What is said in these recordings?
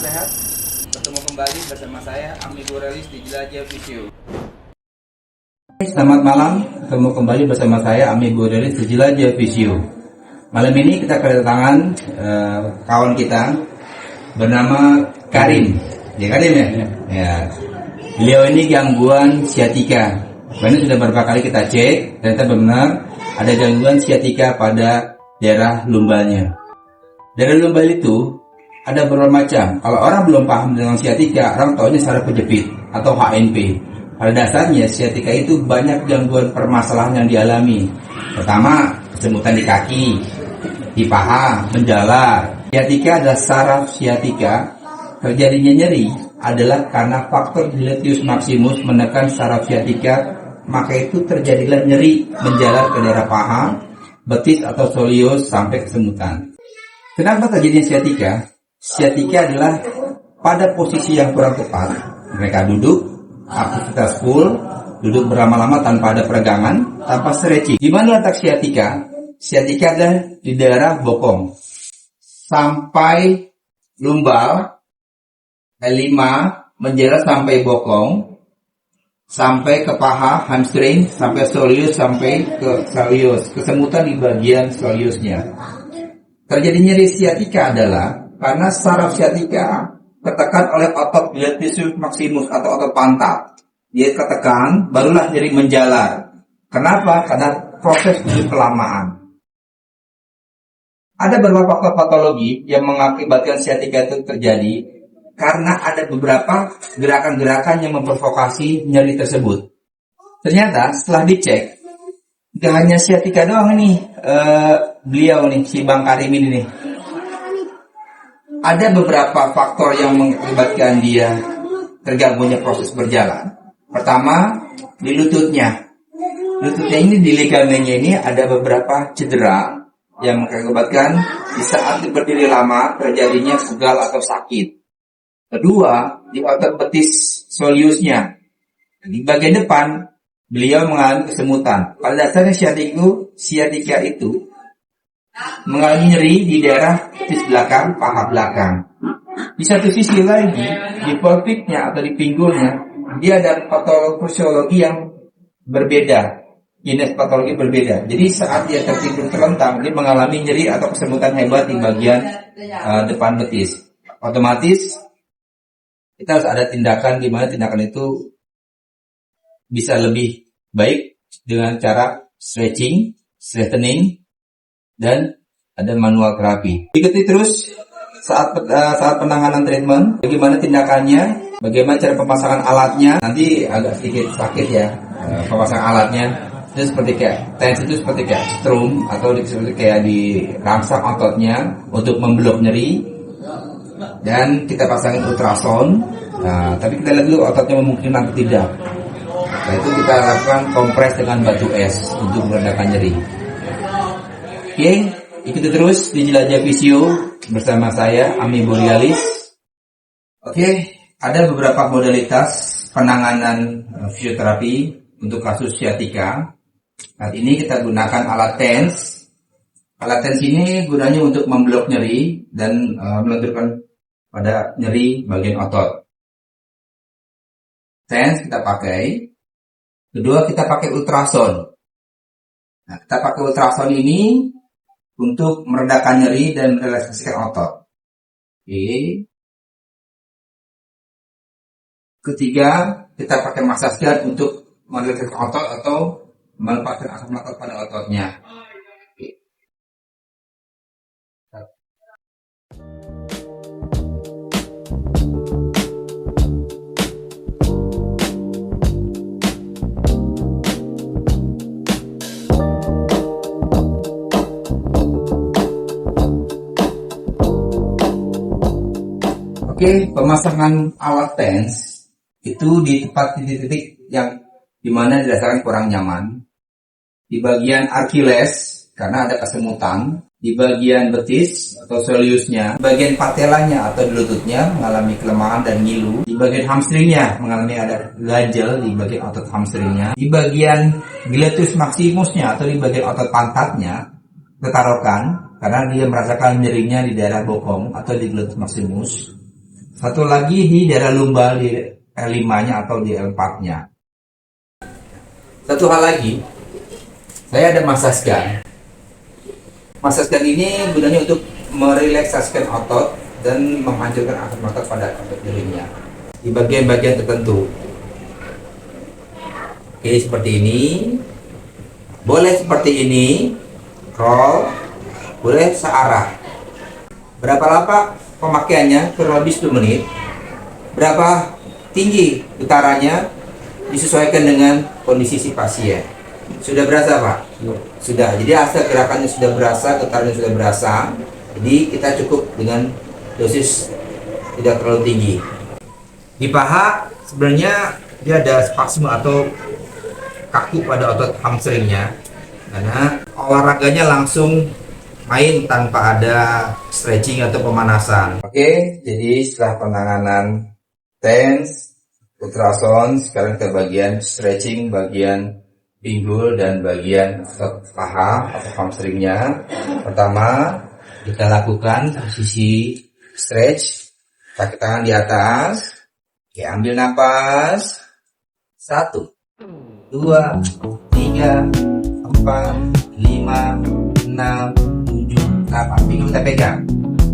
sehat. Bertemu kembali bersama saya Ami Gorelis di Jelajah Visio. Selamat malam, ketemu kembali bersama saya Ami Gorelis di Jelajah Visio. Malam ini kita kedatangan kawan kita bernama Karim. Ya Karim ya? Ya. Beliau ini gangguan sciatica. Karena sudah beberapa kali kita cek, ternyata benar ada gangguan sciatica pada daerah lumbalnya. Daerah lumbal itu ada beberapa macam. Kalau orang belum paham dengan sciatica, orang taunya saraf kejepit atau HNP. Pada dasarnya sciatica itu banyak gangguan permasalahan yang dialami. Pertama, kesemutan di kaki, di paha, menjalar. Sciatica adalah saraf sciatica. Terjadinya nyeri adalah karena faktor gluteus maximus menekan saraf sciatica, maka itu terjadilah nyeri menjalar ke daerah paha, betis atau soleus sampai kesemutan. Kenapa terjadinya sciatica? Sciatica adalah pada posisi yang kurang tepat. Mereka duduk, aktivitas full, duduk berlama-lama tanpa ada peregangan, tanpa stretching. Di mana letak sciatica? Sciatica adalah di daerah bokong sampai lumbal, L5 menjalar sampai bokong, sampai ke paha, hamstring, sampai soleus, sampai ke soleus, kesemutan di bagian soleusnya. Terjadi nyeri sciatica adalah karena saraf sciatica tertekan oleh otot gluteus maximus atau otot pantat. Dia ketekan, barulah nyeri menjalar. Kenapa? Karena proses kelamaan. Ada beberapa faktor patologi yang mengakibatkan sciatica itu terjadi karena ada beberapa gerakan-gerakan yang memprovokasi nyeri tersebut. Ternyata setelah dicek, tidak hanya sciatica doang nih, beliau nih, si Bang Karim ini nih. Ada beberapa faktor yang mengakibatkan dia terganggunya proses berjalan. Pertama, di lututnya. Lututnya ini, di ligamennya ini ada beberapa cedera yang mengakibatkan di saat berdiri lama terjadinya pegal atau sakit. Kedua, di otot betis soleusnya. Di bagian depan, beliau mengalami kesemutan. Pada dasarnya sciatica itu mengalami nyeri di daerah betis belakang, paha belakang. Di satu sisi lagi, di pelviknya atau di pinggulnya, dia ada patofisiologi yang berbeda, jenis patologi berbeda. Jadi saat dia tertidur terlentang, dia mengalami nyeri atau kesemutan hebat di bagian depan betis. Otomatis kita harus ada tindakan, di mana tindakan itu bisa lebih baik dengan cara stretching, strengthening, dan ada manual terapi. Ikuti terus saat penanganan treatment, bagaimana tindakannya, bagaimana cara pemasangan alatnya. Nanti agak sedikit sakit ya pemasangan alatnya. Itu seperti kayak TENS, itu seperti kayak strum atau seperti kayak dirangsang ototnya untuk memblok nyeri. Dan kita pasangin ultrasound. Nah, tapi kita lihat dulu ototnya memungkinkan atau tidak. Nah, itu kita lakukan kompres dengan batu es untuk meredakan nyeri. Oke, ikuti terus di Jelajah Visio bersama saya Ami Gorelis. Oke, ada beberapa modalitas penanganan fisioterapi untuk kasus sciatica. Saat ini kita gunakan alat TENS. Alat TENS ini gunanya untuk memblok nyeri dan melenturkan pada nyeri bagian otot. TENS kita pakai. Kedua, kita pakai ultrasound. Nah, kita pakai ultrasound ini untuk meredakan nyeri dan merelaksasikan otot. Oke. Ketiga, kita pakai massage gun untuk merelaksasikan otot atau melepaskan asam laktat pada ototnya. Oke, pemasangan alat TENS itu di tempat titik-titik yang dimana dirasakan kurang nyaman. Di bagian Achilles karena ada kesemutan, di bagian betis atau soleusnya, di bagian patelanya atau di lututnya mengalami kelemahan dan ngilu, di bagian hamstringnya mengalami ada ganjel di bagian otot hamstringnya, di bagian gluteus maximusnya atau di bagian otot pantatnya ketarokan karena dia merasakan nyerinya di daerah bokong atau di gluteus maximus. Satu lagi di daerah lumbal di L5-nya atau di L4-nya. Satu hal lagi, saya ada massage gun. Massage gun ini gunanya untuk merelaksasikan otot dan menghancurkan asam otot pada otot nyerinya di bagian-bagian tertentu. Oke, seperti ini. Boleh seperti ini, roll, boleh searah. Berapa lama pemakaiannya? Kurang lebih 10 menit. Berapa tinggi getarannya? Disesuaikan dengan kondisi si pasien. Sudah berasa, Pak? Sudah. Jadi asal gerakannya sudah berasa, getarannya sudah berasa. Jadi kita cukup dengan dosis tidak terlalu tinggi. Di paha sebenarnya dia ada spasme atau kaku pada otot hamstringnya, karena olahraganya langsung main tanpa ada stretching atau pemanasan. Oke, jadi setelah penanganan TENS, ultrasound, sekarang ke bagian stretching, bagian pinggul dan bagian otot paha atau hamstringnya. Pertama, kita lakukan posisi stretch, kaki tangan di atas. Oke, ambil nafas. 1, 2, 3, 4, 5, 6, 7, 8. Pinggul kita pegang.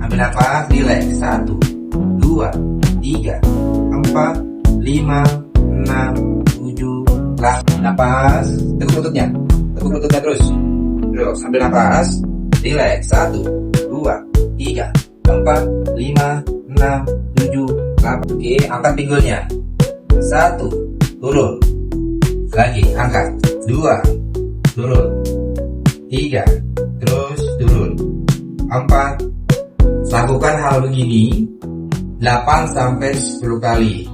Ambil nafas, relax. 1, 2, 3, 4, 5, 6, 7, 8. Nafas, tekuk lututnya terus. Ambil nafas, relax. 1, 2, 3, 4, 5, 6, 7, 8. Oke, angkat pinggulnya. 1, turun. Lagi, angkat. 2, turun. 3, terus turun. 4. Lakukan hal begini 8 sampai 10 kali.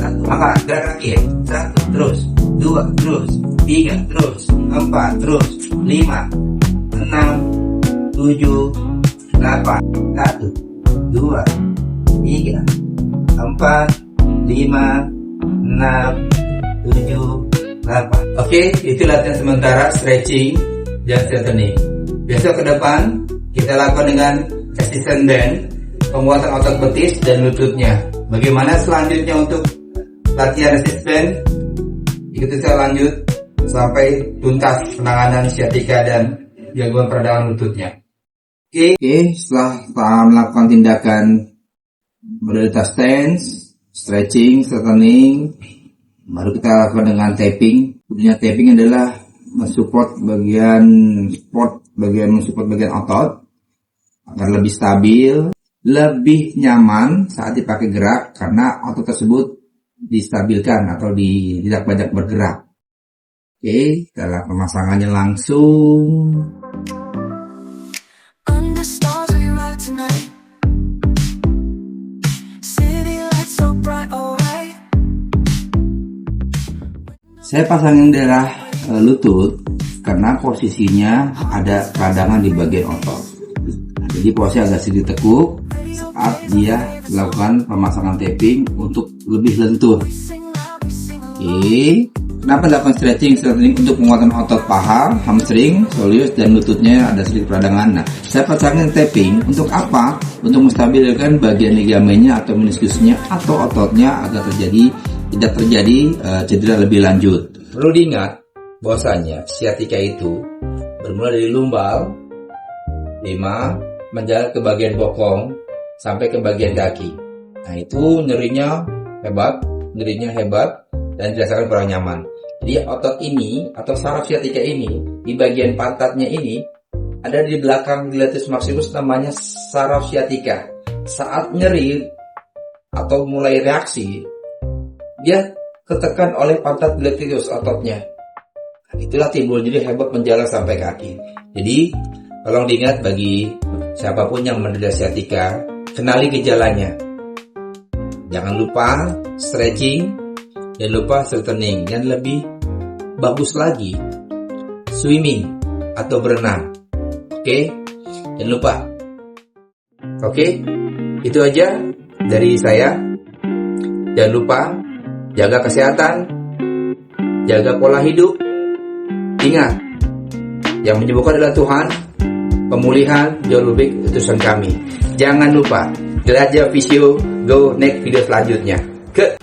1, angkat, gerak kaki. 1, terus. 2, terus. 3, terus. 4, terus. 5, 6, 7, 8. 1, 2, 3, 4, 5, 6, 7, 8. Oke, itu latihan sementara stretching dan strengthening. Besok ke depan kita lakukan dengan assistant band, penguatan otot betis dan lututnya. Bagaimana selanjutnya untuk latihan assistant band? Ikuti saya lanjut sampai tuntas penanganan sciatica dan gangguan peradangan lututnya. Oke, setelah melakukan tindakan modalitas TENS, stretching, strengthening, baru kita lakukan dengan tapping. Tujuannya tapping adalah mensupport bagian otot agar lebih stabil, lebih nyaman saat dipakai gerak karena otot tersebut distabilkan atau tidak banyak bergerak. Oke, kita lakukan pemasangannya langsung. Saya pasangin daerah lutut karena posisinya ada peradangan di bagian otot. Jadi posisi agak sedikit tekuk saat dia melakukan pemasangan tapping untuk lebih lentur. Oke, kenapa dilakukan stretching untuk penguatan otot paha, hamstring, soleus dan lututnya ada sedikit peradangan. Nah, saya pasangin tapping untuk apa? Untuk menstabilkan bagian ligamennya atau meniskusnya atau ototnya agar tidak terjadi cedera lebih lanjut. Perlu diingat bahwasanya sciatica itu bermula dari lumbal 5 menjalar ke bagian bokong sampai ke bagian kaki. Nah, itu nyerinya hebat dan dirasakan kurang nyaman. Jadi otot ini atau saraf sciatica ini di bagian pantatnya ini ada di belakang gluteus maximus, namanya saraf sciatica. Saat nyeri atau mulai reaksi, dia ketekan oleh pantat gluteus ototnya. Itulah timbul jadi hebat menjalar sampai kaki. Jadi tolong diingat bagi siapapun yang menderita sciatica, kenali gejalanya. Jangan lupa stretching, jangan lupa strengthening, dan lebih bagus lagi swimming atau berenang. Oke, jangan lupa. Oke, itu aja dari saya. Jangan lupa jaga kesehatan, jaga pola hidup. Ingat, yang menyembuhkan adalah Tuhan. Pemulihan jauh lebih utusan kami. Jangan lupa jelajah Visio go next video selanjutnya. Ke